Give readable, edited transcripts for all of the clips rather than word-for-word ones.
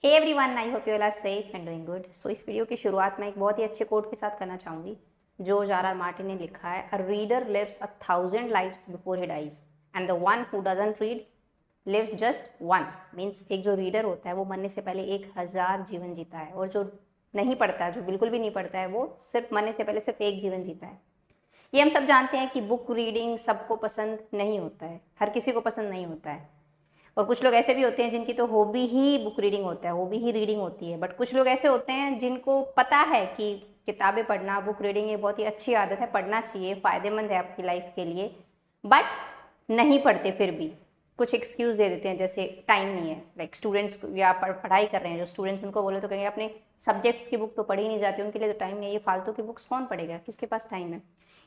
Hey everyone, I hope you all are safe and doing good. So इस video की शुरुआत मैं एक बहुत ही अच्छे कोट के साथ करना चाहूँगी जो जारा मार्टिन ने लिखा है। A reader lives 1,000 lives before he dies and the one who doesn't read lives just once. Means एक जो रीडर होता है वो मरने से पहले 1,000 जीवन जीता है, और जो नहीं पढ़ता है, जो बिल्कुल भी नहीं पढ़ता है, वो सिर्फ मरने से पहले सिर्फ एक जीवन जीता है। ये हम सब जानते हैं कि बुक रीडिंग सबको पसंद नहीं होता है, हर किसी को पसंद नहीं होता है। और कुछ लोग ऐसे भी होते हैं जिनकी तो हॉबी ही बुक रीडिंग होता है, हॉबी ही रीडिंग होती है। बट कुछ लोग ऐसे होते हैं जिनको पता है कि किताबें पढ़ना, बुक रीडिंग ये बहुत ही अच्छी आदत है, पढ़ना चाहिए, फ़ायदेमंद है आपकी लाइफ के लिए, बट नहीं पढ़ते। फिर भी कुछ एक्सक्यूज़ दे देते हैं, जैसे टाइम नहीं है। लाइक स्टूडेंट्स या पढ़ाई कर रहे हैं जो स्टूडेंट्स, उनको बोले तो कहेंगे अपने सब्जेक्ट्स की बुक तो पढ़ी नहीं जाती, उनके लिए तो टाइम नहीं है, ये फालतू की बुक्स कौन पढ़ेगा, किसके पास टाइम है।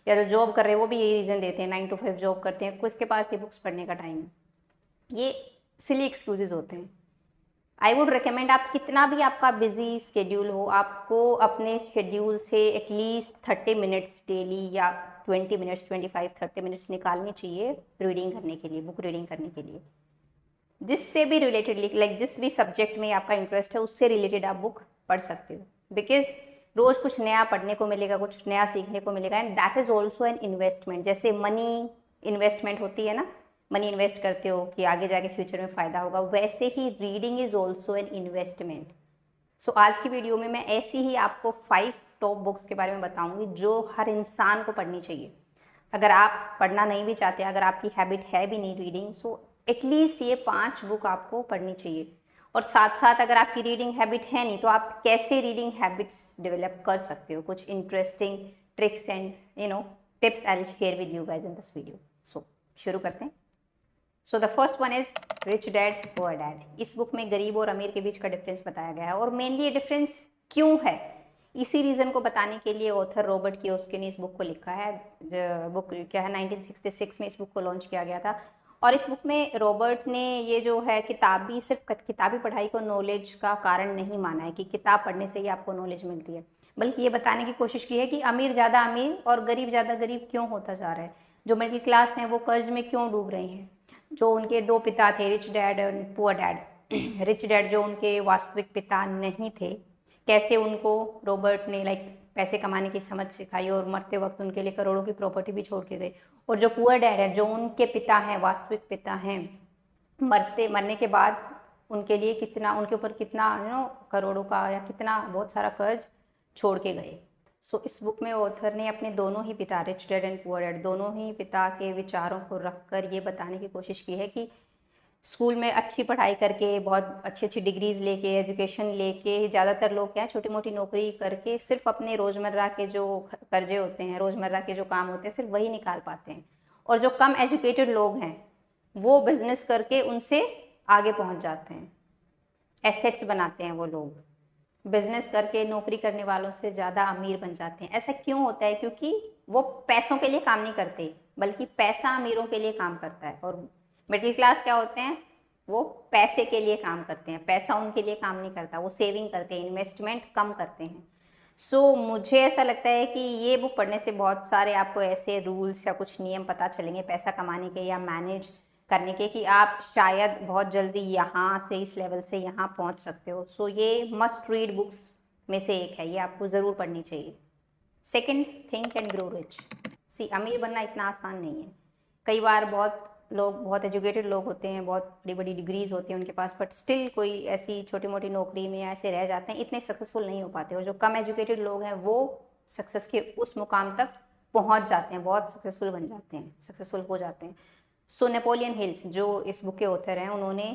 या जो जॉब कर रहे हैं वो भी यही रीज़न देते हैं, 9 to 5 जॉब करते हैं, किसके पास ये बुक्स पढ़ने का टाइम है। ये सिली एक्सक्यूजेज होते हैं। आई वुड रिकमेंड, आप कितना भी आपका बिजी स्केड्यूल हो, आपको अपने शेड्यूल से एटलीस्ट 30 मिनट्स डेली या 20 मिनट्स, 25-30 मिनट्स निकालनी चाहिए रीडिंग करने के लिए, बुक रीडिंग करने के लिए। जिससे भी रिलेटेड, लाइक जिस भी सब्जेक्ट में आपका इंटरेस्ट है उससे रिलेटेड आप बुक पढ़ सकते हो। बिकॉज रोज़ कुछ नया पढ़ने को मिलेगा, कुछ नया सीखने को मिलेगा, and that is also an investment. जैसे मनी इन्वेस्टमेंट होती है ना, मनी इन्वेस्ट करते हो कि आगे जाके फ्यूचर में फ़ायदा होगा, वैसे ही reading is also an investment. So आज की वीडियो में मैं ऐसी ही आपको 5 टॉप बुक्स के बारे में बताऊंगी जो हर इंसान को पढ़नी चाहिए। अगर आप पढ़ना नहीं भी चाहते, अगर आपकी हैबिट है भी नहीं रीडिंग, सो एटलीस्ट ये 5 बुक आपको पढ़नी चाहिए। और साथ साथ अगर आपकी रीडिंग हैबिट है नहीं तो आप कैसे रीडिंग हैबिट्स डेवलप कर सकते हो, कुछ interesting tricks and tips I will share with you guys in this video. So शुरू करते हैं। So the first one is rich dad poor dad. इस बुक में गरीब और अमीर के बीच का डिफरेंस बताया गया है, और मेनली ये डिफरेंस क्यों है, इसी रीज़न को बताने के लिए ऑथर रॉबर्ट कियोसाकी ने इस बुक को लिखा है। बुक क्या है, 1966 में इस बुक को लॉन्च किया गया था। और इस बुक में रॉबर्ट ने ये जो है सिर्फ किताबी पढ़ाई को नॉलेज का कारण नहीं माना है कि किताब पढ़ने से ही आपको नॉलेज मिलती है, बल्कि ये बताने की कोशिश की है कि अमीर ज़्यादा अमीर और गरीब ज़्यादा गरीब क्यों होता जा रहा है, जो मिडिल क्लास हैं वो कर्ज में क्यों डूब रहे हैं। जो उनके दो पिता थे, rich dad and poor dad. Rich dad जो उनके वास्तविक पिता नहीं थे, कैसे उनको रॉबर्ट ने पैसे कमाने की समझ सिखाई और मरते वक्त उनके लिए करोड़ों की प्रॉपर्टी भी छोड़ के गए। और जो पुअर डैड है, जो उनके पिता हैं, वास्तविक पिता हैं, मरने के बाद उनके लिए कितना, उनके ऊपर कितना करोड़ों का या कितना बहुत सारा कर्ज छोड़ के गए। सो इस बुक में ऑथर ने अपने दोनों ही पिता, rich dad and poor dad, दोनों ही पिता के विचारों को रखकर ये बताने की कोशिश की है कि स्कूल में अच्छी पढ़ाई करके, बहुत अच्छी अच्छी डिग्रीज लेके, एजुकेशन लेके, ज़्यादातर लोग क्या है, छोटी मोटी नौकरी करके सिर्फ अपने रोज़मर्रा के जो कर्जे होते हैं, रोज़मर्रा के जो काम होते हैं, सिर्फ वही निकाल पाते हैं। और जो कम एजुकेटेड लोग हैं वो बिजनेस करके उनसे आगे पहुंच जाते हैं, एसेट्स बनाते हैं। वो लोग बिजनेस करके नौकरी करने वालों से ज़्यादा अमीर बन जाते हैं। ऐसा क्यों होता है? क्योंकि वो पैसों के लिए काम नहीं करते, बल्कि पैसा अमीरों के लिए काम करता है। और मिडिल क्लास क्या होते हैं, वो पैसे के लिए काम करते हैं, पैसा उनके लिए काम नहीं करता, वो सेविंग करते हैं, इन्वेस्टमेंट कम करते हैं। सो मुझे ऐसा लगता है कि ये बुक पढ़ने से बहुत सारे आपको ऐसे रूल्स या कुछ नियम पता चलेंगे पैसा कमाने के या मैनेज करने के, कि आप शायद बहुत जल्दी यहाँ से, इस लेवल से यहाँ पहुँच सकते हो। सो ये मस्ट रीड बुक्स में से एक है, ये आपको ज़रूर पढ़नी चाहिए। Second, think and grow rich. अमीर बनना इतना आसान नहीं है। कई बार बहुत एजुकेटेड लोग होते हैं, बहुत बड़ी बड़ी डिग्रीज होती हैं उनके पास, बट स्टिल कोई ऐसी छोटी मोटी नौकरी में ऐसे रह जाते हैं, इतने सक्सेसफुल नहीं हो पाते। और जो कम एजुकेटेड लोग हैं वो सक्सेस के उस मुकाम तक पहुंच जाते हैं, बहुत सक्सेसफुल बन जाते हैं, सक्सेसफुल हो जाते हैं। सो नेपोलियन हिल्स, जो इस बुक के ऑथर हैं, उन्होंने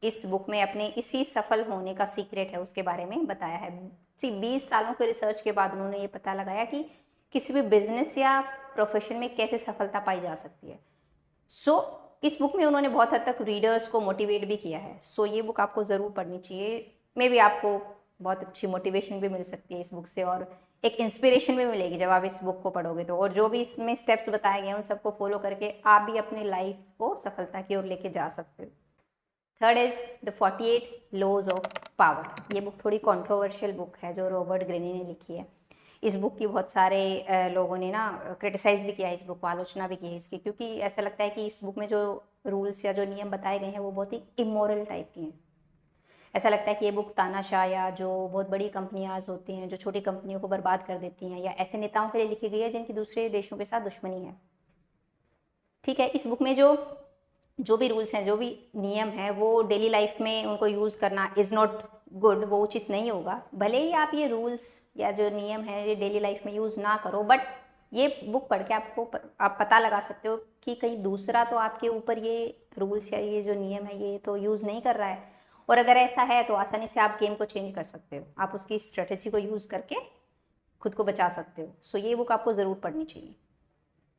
इस बुक में अपने इसी सफल होने का सीक्रेट है उसके बारे में बताया है। 20 सालों के रिसर्च के बाद उन्होंने ये पता लगाया कि किसी भी बिजनेस या प्रोफेशन में कैसे सफलता पाई जा सकती है। सो इस बुक में उन्होंने बहुत हद तक रीडर्स को मोटिवेट भी किया है। सो ये बुक आपको ज़रूर पढ़नी चाहिए। मे बी आपको बहुत अच्छी मोटिवेशन भी मिल सकती है इस बुक से, और एक इंस्पिरेशन भी मिलेगी जब आप इस बुक को पढ़ोगे तो। और जो भी इसमें स्टेप्स बताए गए हैं उन सबको फॉलो करके आप भी अपनी लाइफ को सफलता की ओर लेके जा सकते हो। Third is the 48 laws of power. ये बुक थोड़ी कॉन्ट्रोवर्शियल बुक है जो रॉबर्ट ग्रेनी ने लिखी है। इस बुक की बहुत सारे लोगों ने ना क्रिटिसाइज़ भी किया है, इस बुक को आलोचना भी की है इसकी, क्योंकि ऐसा लगता है कि इस बुक में जो रूल्स या जो नियम बताए गए हैं वो बहुत ही इमोरल टाइप के हैं। ऐसा लगता है कि ये बुक तानाशाह या जो बहुत बड़ी कंपनियां होती हैं जो छोटी कंपनियों को बर्बाद कर देती हैं या ऐसे नेताओं के लिए लिखी गई है जिनकी दूसरे देशों के साथ दुश्मनी है। ठीक है, इस बुक में जो भी रूल्स हैं, जो भी नियम हैं, वो डेली लाइफ में उनको यूज़ करना इज़ नॉट गुड, वो उचित नहीं होगा। भले ही आप ये रूल्स या जो नियम है ये डेली लाइफ में यूज़ ना करो, बट ये बुक पढ़ के आप पता लगा सकते हो कि कहीं दूसरा तो आपके ऊपर ये रूल्स या ये जो नियम है ये तो यूज़ नहीं कर रहा है, और अगर ऐसा है तो आसानी से आप गेम को चेंज कर सकते हो, आप उसकी स्ट्रेटेजी को यूज़ करके खुद को बचा सकते हो। सो ये बुक आपको ज़रूर पढ़नी चाहिए।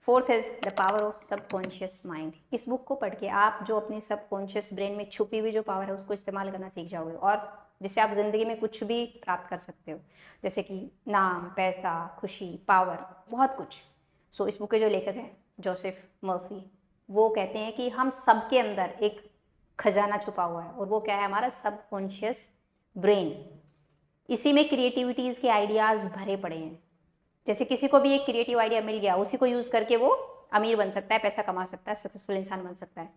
Fourth is the power of subconscious mind. इस बुक को पढ़ के आप जो अपने सबकॉन्शियस ब्रेन में छुपी हुई जो पावर है उसको इस्तेमाल करना सीख जाओगे, और जिससे आप ज़िंदगी में कुछ भी प्राप्त कर सकते हो, जैसे कि नाम, पैसा, खुशी, पावर, बहुत कुछ। सो इस बुक के जो लेखक हैं जोसेफ मर्फी, वो कहते हैं कि हम सबके अंदर एक खजाना छुपा हुआ है, और वो क्या है? हमारा सबकॉन्शियस ब्रेन। इसी में क्रिएटिविटीज़ के आइडियाज़ भरे पड़े हैं। जैसे किसी को भी एक क्रिएटिव आइडिया मिल गया, उसी को यूज़ करके वो अमीर बन सकता है, पैसा कमा सकता है, सक्सेसफुल इंसान बन सकता है।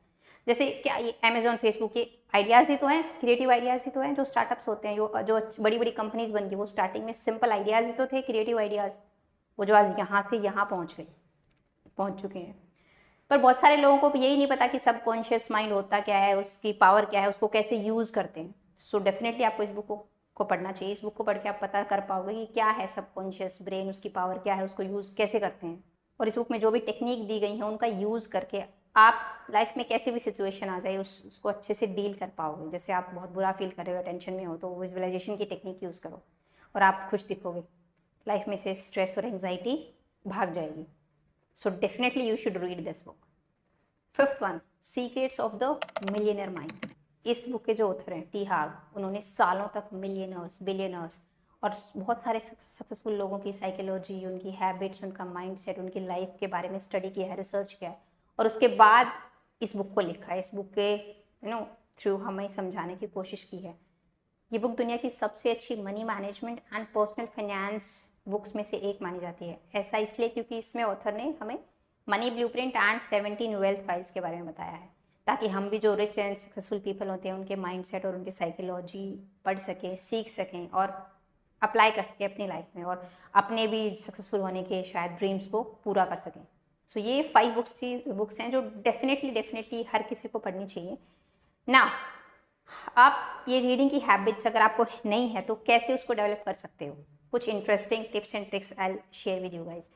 जैसे क्या ये अमेजोन, फेसबुक के आइडियाज़ ही तो हैं, क्रिएटिव आइडियाज़ ही तो हैं। जो स्टार्टअप्स होते हैं, जो बड़ी बड़ी कंपनीज बन गई, वो स्टार्टिंग में सिंपल आइडियाज़ ही तो थे, क्रिएटिव आइडियाज़, वो जो आज यहाँ से यहाँ पहुँच चुके हैं। पर बहुत सारे लोगों को यही नहीं पता कि सबकॉन्शियस माइंड होता क्या है, उसकी पावर क्या है, उसको कैसे यूज़ करते हैं। सो डेफिनेटली आपको इस बुक को पढ़ना चाहिए। इस बुक को पढ़ के आप पता कर पाओगे कि क्या है सबकॉन्शियस ब्रेन, उसकी पावर क्या है, उसको यूज़ कैसे करते हैं। और इस बुक में जो भी टेक्निक दी गई है उनका यूज़ करके आप लाइफ में कैसे भी सिचुएशन आ जाए उसको अच्छे से डील कर पाओगे। जैसे आप बहुत बुरा फील कर रहे हो, टेंशन में हो, तो विजुअलाइजेशन की टेक्निक यूज़ करो और आप खुश दिखोगे, लाइफ में से स्ट्रेस और एंग्जाइटी भाग जाएगी। So definitely you should read this book. Fifth one, secrets of the millionaire mind. इस बुक के जो ऑथर हैं टी हाग, उन्होंने सालों तक मिलियनर्स, बिलियनर्स और बहुत सारे सक्सेसफुल लोगों की साइकोलॉजी, उनकी हैबिट्स, उनका माइंडसेट, उनकी लाइफ के बारे में स्टडी किया है, रिसर्च किया है, और उसके बाद इस बुक को लिखा है। इस बुक के थ्रू हमें समझाने की कोशिश की है। ये बुक दुनिया की सबसे अच्छी money management and personal finance books में से एक मानी जाती है। ऐसा इसलिए क्योंकि इसमें ऑथर ने हमें money blueprint and 17 wealth files के बारे में बताया है, ताकि हम भी जो रिच एंड सक्सेसफुल पीपल होते हैं उनके माइंडसेट और उनकी साइकोलॉजी पढ़ सकें, सीख सकें और अप्लाई कर सकें अपनी लाइफ में, और अपने भी सक्सेसफुल होने के शायद ड्रीम्स को पूरा कर सकें। सो ये 5 बुक्स हैं जो डेफिनेटली हर किसी को पढ़नी चाहिए ना। आप ये रीडिंग की हैबिट्स अगर आपको नहीं है तो कैसे उसको डेवलप कर सकते हो? कुछ interesting tips and tricks I will share with you guys.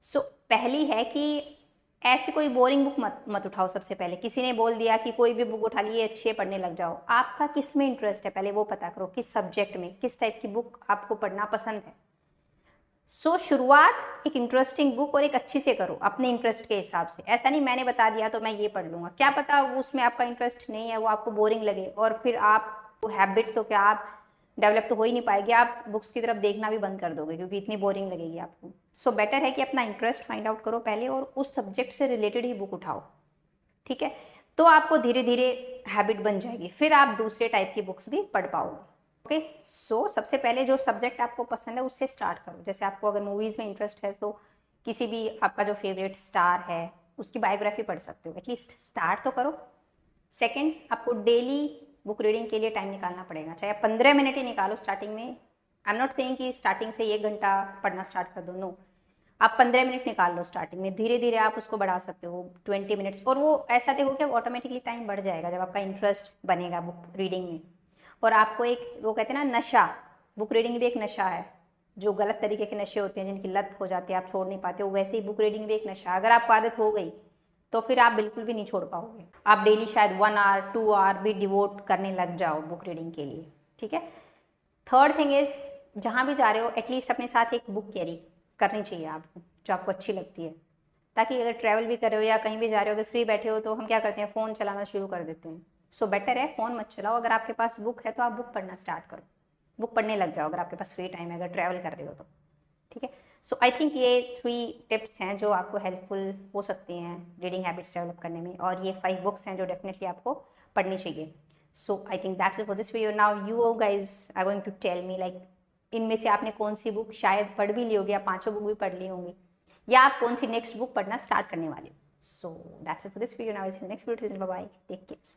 So पहली है कि ऐसी कोई बोरिंग बुक मत उठाओ। सबसे पहले किसी ने बोल दिया कि कोई भी बुक उठा ली, अच्छी है, पढ़ने लग जाओ। आपका किस में इंटरेस्ट है पहले वो पता करो, किस सब्जेक्ट में, किस टाइप की बुक आपको पढ़ना पसंद है। सो शुरुआत एक इंटरेस्टिंग बुक और एक अच्छी से करो अपने इंटरेस्ट के हिसाब से। ऐसा नहीं मैंने बता दिया तो मैं ये पढ़ लूँगा, क्या पता उसमें आपका इंटरेस्ट नहीं है, वो आपको बोरिंग लगे, और फिर आप वो हैबिट तो क्या आप डेवलप तो हो ही नहीं पाएगी, आप बुक्स की तरफ देखना भी बंद कर दोगे क्योंकि इतनी बोरिंग लगेगी आपको। सो बेटर है कि अपना इंटरेस्ट फाइंड आउट करो पहले और उस सब्जेक्ट से रिलेटेड ही बुक उठाओ, ठीक है? तो आपको धीरे धीरे हैबिट बन जाएगी, फिर आप दूसरे टाइप की बुक्स भी पढ़ पाओगे। ओके, सो सबसे पहले जो सब्जेक्ट आपको पसंद है उससे स्टार्ट करो। जैसे आपको अगर मूवीज़ में इंटरेस्ट है तो किसी भी आपका जो फेवरेट स्टार है उसकी बायोग्राफी पढ़ सकते हो, एटलीस्ट स्टार्ट तो करो। सेकंड, आपको डेली बुक रीडिंग के लिए टाइम निकालना पड़ेगा, चाहे आप 15 मिनट ही निकालो स्टार्टिंग में। आई एम नॉट सेइंग कि स्टार्टिंग से 1 घंटा पढ़ना स्टार्ट कर दो, नो। आप 15 मिनट निकाल लो स्टार्टिंग में, धीरे धीरे आप उसको बढ़ा सकते हो 20 मिनट्स, और वो ऐसा देखो कि ऑटोमेटिकली टाइम बढ़ जाएगा जब आपका इंटरेस्ट बनेगा बुक रीडिंग में। और आपको एक वो कहते हैं ना नशा, बुक रीडिंग भी एक नशा है। जो गलत तरीके के नशे होते हैं जिनकी लत हो जाती है, आप छोड़ नहीं पाते हो, वैसे ही बुक रीडिंग भी एक नशा। अगर आपको आदत हो गई तो फिर आप बिल्कुल भी नहीं छोड़ पाओगे। आप डेली शायद 1 आवर 2 आवर भी डिवोट करने लग जाओ बुक रीडिंग के लिए, ठीक है? थर्ड थिंग इज, जहाँ भी जा रहे हो एटलीस्ट अपने साथ एक बुक कैरी करनी चाहिए आपको जो आपको अच्छी लगती है, ताकि अगर ट्रैवल भी कर रहे हो या कहीं भी जा रहे हो, अगर फ्री बैठे हो तो हम क्या करते हैं, फ़ोन चलाना शुरू कर देते हैं। सो बेटर है फ़ोन मत चलाओ। अगर आपके पास बुक है तो आप बुक पढ़ना स्टार्ट करो, बुक पढ़ने लग जाओ अगर आपके पास फ्री टाइम है, अगर ट्रैवल कर रहे हो तो, ठीक है? सो आई थिंक ये 3 टिप्स हैं जो आपको हेल्पफुल हो सकती हैं रीडिंग हैबिट्स डेवलप करने में, और ये 5 बुक्स हैं जो डेफिनेटली आपको पढ़नी चाहिए। So I think that's it for this video. Now you guys are going to tell me like इनमें से आपने कौन सी बुक शायद पढ़ भी ली होगी, या 5 बुक भी पढ़ ली होंगी, या आप कौन सी नेक्स्ट बुक पढ़ना स्टार्ट करने वाले हो। So that's it for this video. Now is next video, bye bye, take care.